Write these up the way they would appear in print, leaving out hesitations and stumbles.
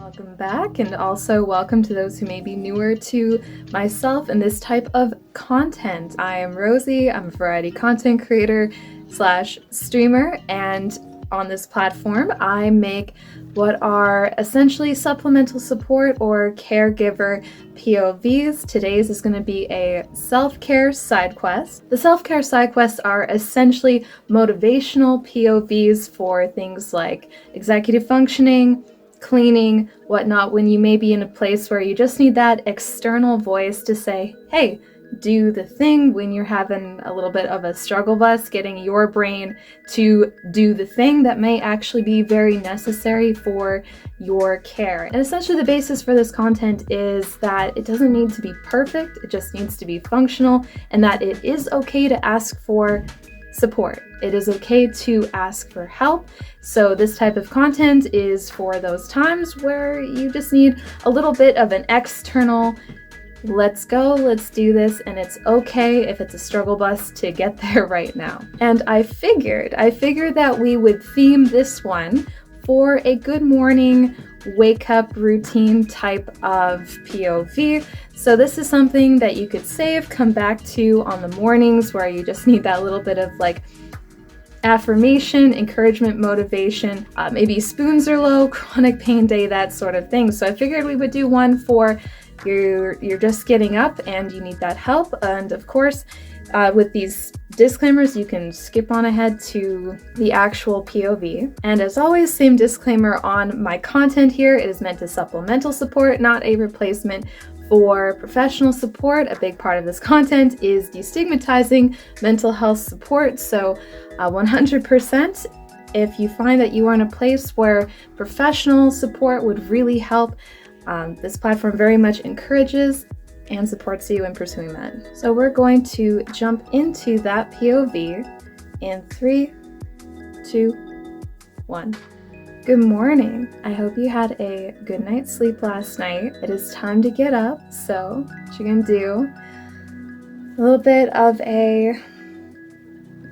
Welcome back, and also welcome to those who may be newer to myself and this type of content. I am Rosie. I'm a variety content creator / streamer, and on this platform I make what are essentially supplemental support or caregiver POVs. Today's is going to be a self-care side quest. The self-care side quests are essentially motivational POVs for things like executive functioning, cleaning, whatnot, when you may be in a place where you just need that external voice to say, hey, do the thing, when you're having a little bit of a struggle bus getting your brain to do the thing that may actually be very necessary for your care. And essentially the basis for this content is that it doesn't need to be perfect, it just needs to be functional, and that it is okay to ask for support. It is okay to ask for help. So this type of content is for those times where you just need a little bit of an external, let's go, let's do this, and it's okay if it's a struggle bus to get there right now. And I figured that we would theme this one for a good morning wake up routine type of POV. So this is something that you could save, come back to on the mornings where you just need that little bit of like affirmation, encouragement, motivation, maybe spoons are low, chronic pain day, that sort of thing. So I figured we would do one for you're just getting up and you need that help. And of course, with these disclaimers, you can skip on ahead to the actual POV. And as always, same disclaimer on my content here. It is meant to supplemental support, not a replacement for professional support. A big part of this content is destigmatizing mental health support. So 100%, if you find that you are in a place where professional support would really help, this platform very much encourages and supports you in pursuing that. So we're going to jump into that POV in 3, 2, 1. Good morning. I hope you had a good night's sleep last night. It is time to get up, so what you're gonna do, a little bit of a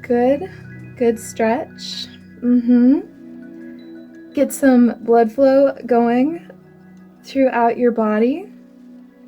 good stretch. Get some blood flow going throughout your body.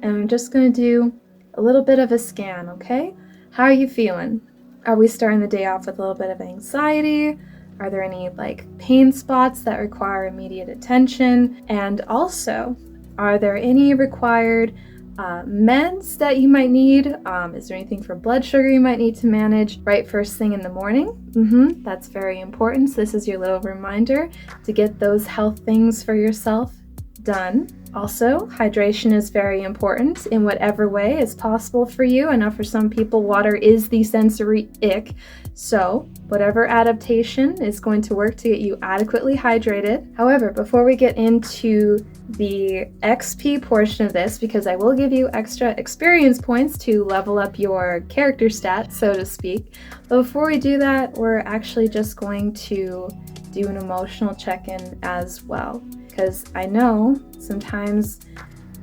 And I'm just going to do a little bit of a scan, okay? How are you feeling? Are we starting the day off with a little bit of anxiety? Are there any like pain spots that require immediate attention? And also, are there any required meds that you might need? Is there anything for blood sugar you might need to manage right first thing in the morning? That's very important. So this is your little reminder to get those health things for yourself done. Also, hydration is very important in whatever way is possible for you. I know for some people, water is the sensory ick. So whatever adaptation is going to work to get you adequately hydrated. However, before we get into the XP portion of this, because I will give you extra experience points to level up your character stats, so to speak. But before we do that, we're actually just going to do an emotional check-in as well. Because I know sometimes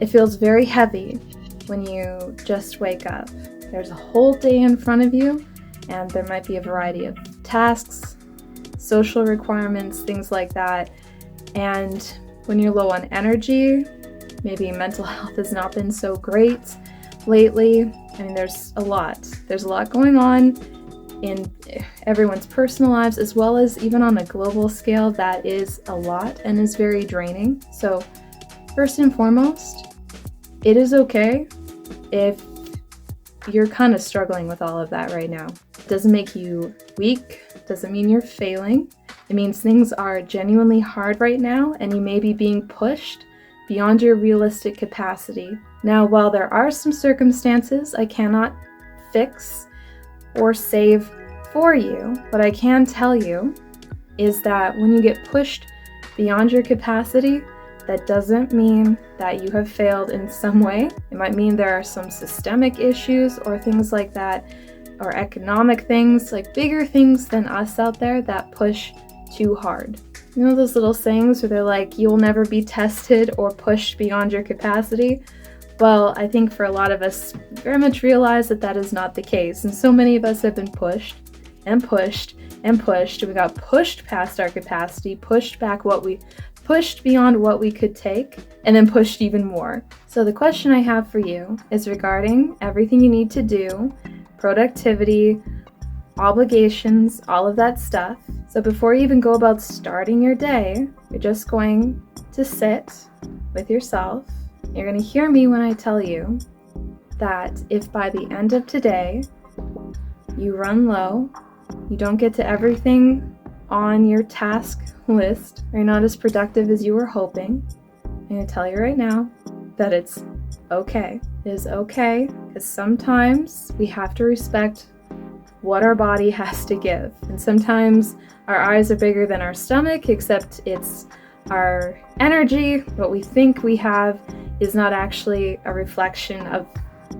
it feels very heavy when you just wake up. There's a whole day in front of you, and there might be a variety of tasks, social requirements, things like that. And when you're low on energy, maybe mental health has not been so great lately. I mean, there's a lot going on in everyone's personal lives, as well as even on a global scale. That is a lot and is very draining. So first and foremost, it is okay if you're kind of struggling with all of that right now. It doesn't make you weak, doesn't mean you're failing. It means things are genuinely hard right now and you may be being pushed beyond your realistic capacity. Now, while there are some circumstances I cannot fix or save for you, what I can tell you is that when you get pushed beyond your capacity, that doesn't mean that you have failed in some way. It might mean there are some systemic issues or things like that, or economic things, like bigger things than us out there that push too hard. You know those little sayings where they're like, you'll never be tested or pushed beyond your capacity? Well, I think for a lot of us, very much realize that that is not the case. And so many of us have been pushed and pushed and pushed. We got pushed past our capacity, pushed back what we pushed beyond what we could take, and then pushed even more. So the question I have for you is regarding everything you need to do, productivity, obligations, all of that stuff. So before you even go about starting your day, you're just going to sit with yourself. You're going to hear me when I tell you that if by the end of today you run low, you don't get to everything on your task list, or you're not as productive as you were hoping, I'm going to tell you right now that it's okay. It is okay, because sometimes we have to respect what our body has to give. And sometimes our eyes are bigger than our stomach, except it's our energy. What we think we have is not actually a reflection of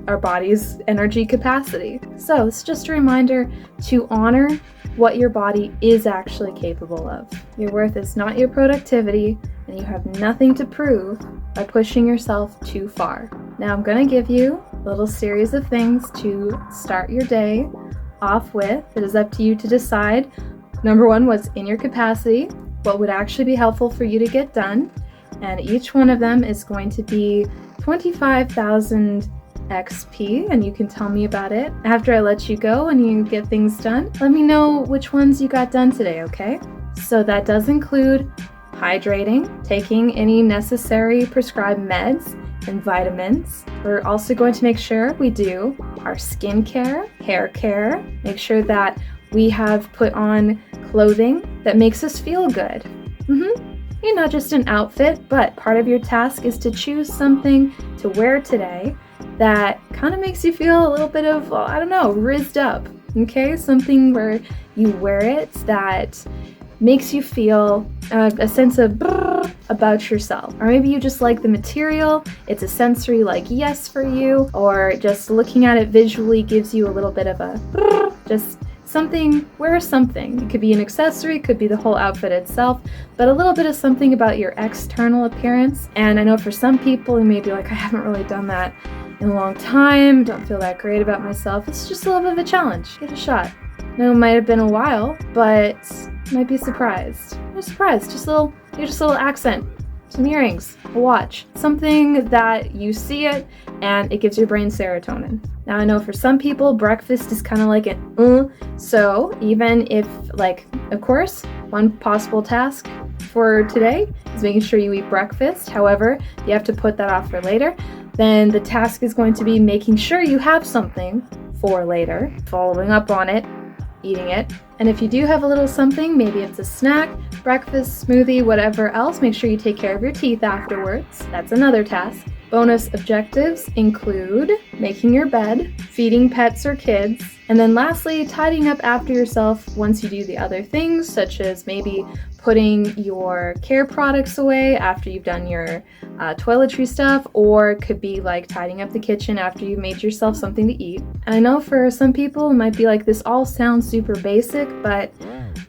our body's energy capacity. So it's just a reminder to honor what your body is actually capable of. Your worth is not your productivity, and you have nothing to prove by pushing yourself too far. Now I'm going to give you a little series of things to start your day off with. It is up to you to decide, number one, what's in your capacity, what would actually be helpful for you to get done, and each one of them is going to be 25,000 XP, and you can tell me about it after I let you go and you get things done. Let me know which ones you got done today, okay? So that does include hydrating, taking any necessary prescribed meds and vitamins. We're also going to make sure we do our skincare, hair care, make sure that we have put on clothing that makes us feel good. You're not just an outfit, but part of your task is to choose something to wear today that kind of makes you feel a little bit of, well, I don't know, rizzed up, okay? Something where you wear it that makes you feel a sense of about yourself. Or maybe you just like the material, it's a sensory like yes for you, or just looking at it visually gives you a little bit of a just something, wear something. It could be an accessory, it could be the whole outfit itself, but a little bit of something about your external appearance. And I know for some people you may be like, I haven't really done that in a long time, don't feel that great about myself. It's just a little bit of a challenge. Give it a shot. I know it might have been a while, but you might be surprised. You're surprised. Just a little accent, some earrings, a watch, something that you see it and it gives your brain serotonin. Now I know for some people breakfast is kind of like an so even if, like, of course, one possible task for today is making sure you eat breakfast. However, you have to put that off for later. Then the task is going to be making sure you have something for later, following up on it, eating it. And if you do have a little something, maybe it's a snack, breakfast, smoothie, whatever else, make sure you take care of your teeth afterwards. That's another task. Bonus objectives include making your bed, feeding pets or kids, and then lastly, tidying up after yourself once you do the other things, such as maybe putting your care products away after you've done your toiletry stuff, or it could be like tidying up the kitchen after you've made yourself something to eat. And I know for some people it might be like, this all sounds super basic, but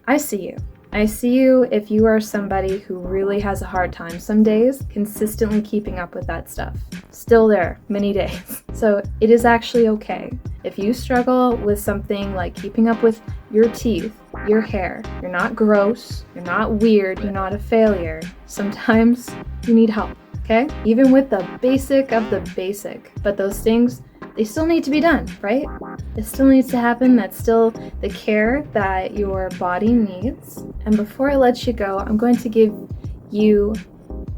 I see you. I see you if you are somebody who really has a hard time some days consistently keeping up with that stuff. Still there, many days. So it is actually okay. If you struggle with something like keeping up with your teeth, your hair, you're not gross, you're not weird, you're not a failure. Sometimes you need help, okay? Even with the basic of the basic. But those things, they still need to be done, right? It still needs to happen. That's still the care that your body needs. And before I let you go, I'm going to give you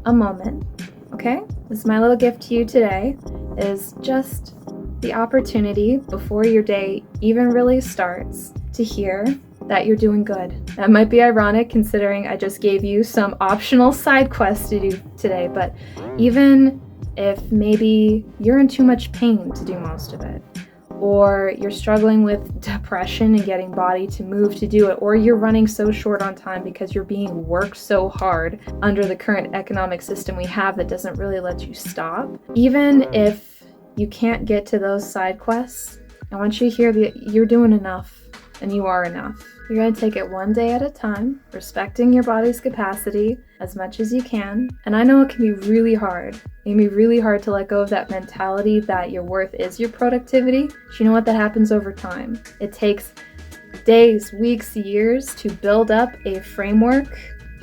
a moment, okay? This is my little gift to you today, is just the opportunity before your day even really starts to hear that you're doing good. That might be ironic considering I just gave you some optional side quests to do today, but even if maybe you're in too much pain to do most of it, or you're struggling with depression and getting body to move to do it, or you're running so short on time because you're being worked so hard under the current economic system we have that doesn't really let you stop. Even if you can't get to those side quests, I want you to hear that you're doing enough and you are enough. You're going to take it one day at a time, respecting your body's capacity as much as you can. And I know it can be really hard. It can be really hard to let go of that mentality that your worth is your productivity. But you know what? That happens over time. It takes days, weeks, years to build up a framework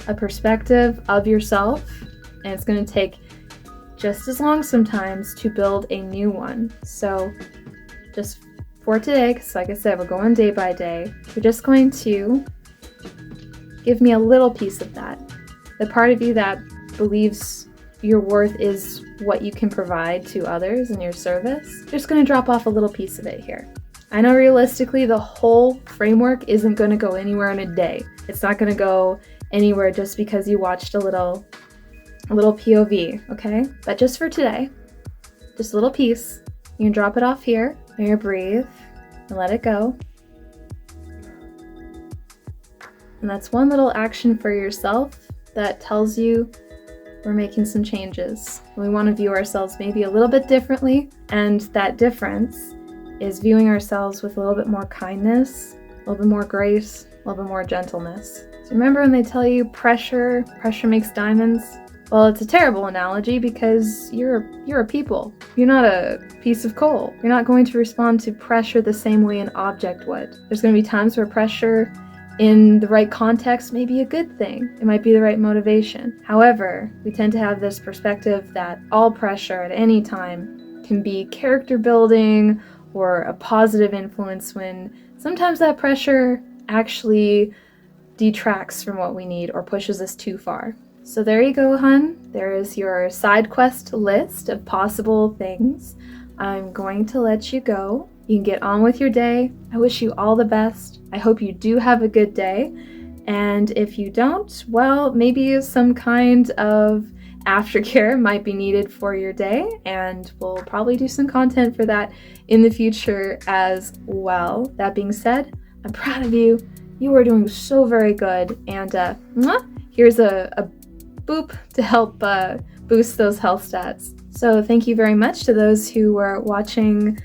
a perspective of yourself, and it's going to take just as long sometimes to build a new one. So just for today, because like I said, we're going day by day, you're just going to give me a little piece of that. The part of you that believes your worth is what you can provide to others in your service, just going to drop off a little piece of it here. I know realistically the whole framework isn't going to go anywhere in a day. It's not going to go anywhere just because you watched a little POV, okay? But just for today, just a little piece. You can drop it off here. Here, breathe and let it go. And that's one little action for yourself that tells you we're making some changes. We want to view ourselves maybe a little bit differently, and that difference is viewing ourselves with a little bit more kindness, a little bit more grace, a little bit more gentleness. So remember when they tell you pressure makes diamonds? Well, it's a terrible analogy because you're a people. You're not a piece of coal. You're not going to respond to pressure the same way an object would. There's going to be times where pressure in the right context may be a good thing. It might be the right motivation. However, we tend to have this perspective that all pressure at any time can be character building or a positive influence, when sometimes that pressure actually detracts from what we need or pushes us too far. So there you go, hun. There is your side quest list of possible things. I'm going to let you go. You can get on with your day. I wish you all the best. I hope you do have a good day. And if you don't, well, maybe some kind of aftercare might be needed for your day, and we'll probably do some content for that in the future as well. That being said, I'm proud of you. You are doing so very good. And here's a boop to help boost those health stats. So thank you very much to those who were watching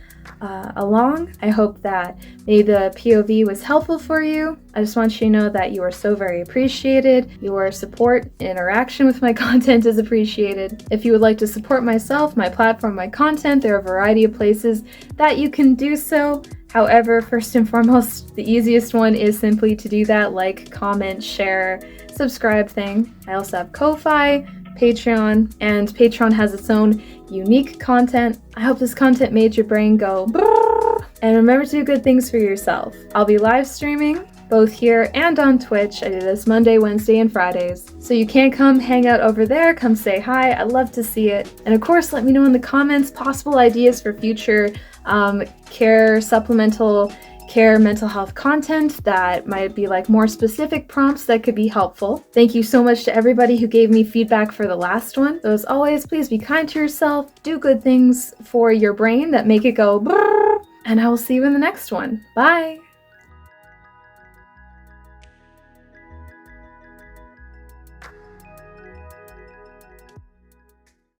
along. I hope that maybe the POV was helpful for you. I just want you to know that you are so very appreciated. Your support, interaction with my content is appreciated. If you would like to support myself, my platform, my content, there are a variety of places that you can do so. However, first and foremost, the easiest one is simply to do that like, comment, share, subscribe thing. I also have Ko-Fi, Patreon, and Patreon has its own unique content. I hope this content made your brain go brrr. And remember to do good things for yourself. I'll be live streaming both here and on Twitch. I do this Monday, Wednesday, and Fridays. So you can't come hang out over there, come say hi. I'd love to see it. And of course, let me know in the comments possible ideas for future supplemental care mental health content that might be like more specific prompts that could be helpful. Thank you so much to everybody who gave me feedback for the last one. So as always, please be kind to yourself, do good things for your brain that make it go brrr, and I will see you in the next one. Bye!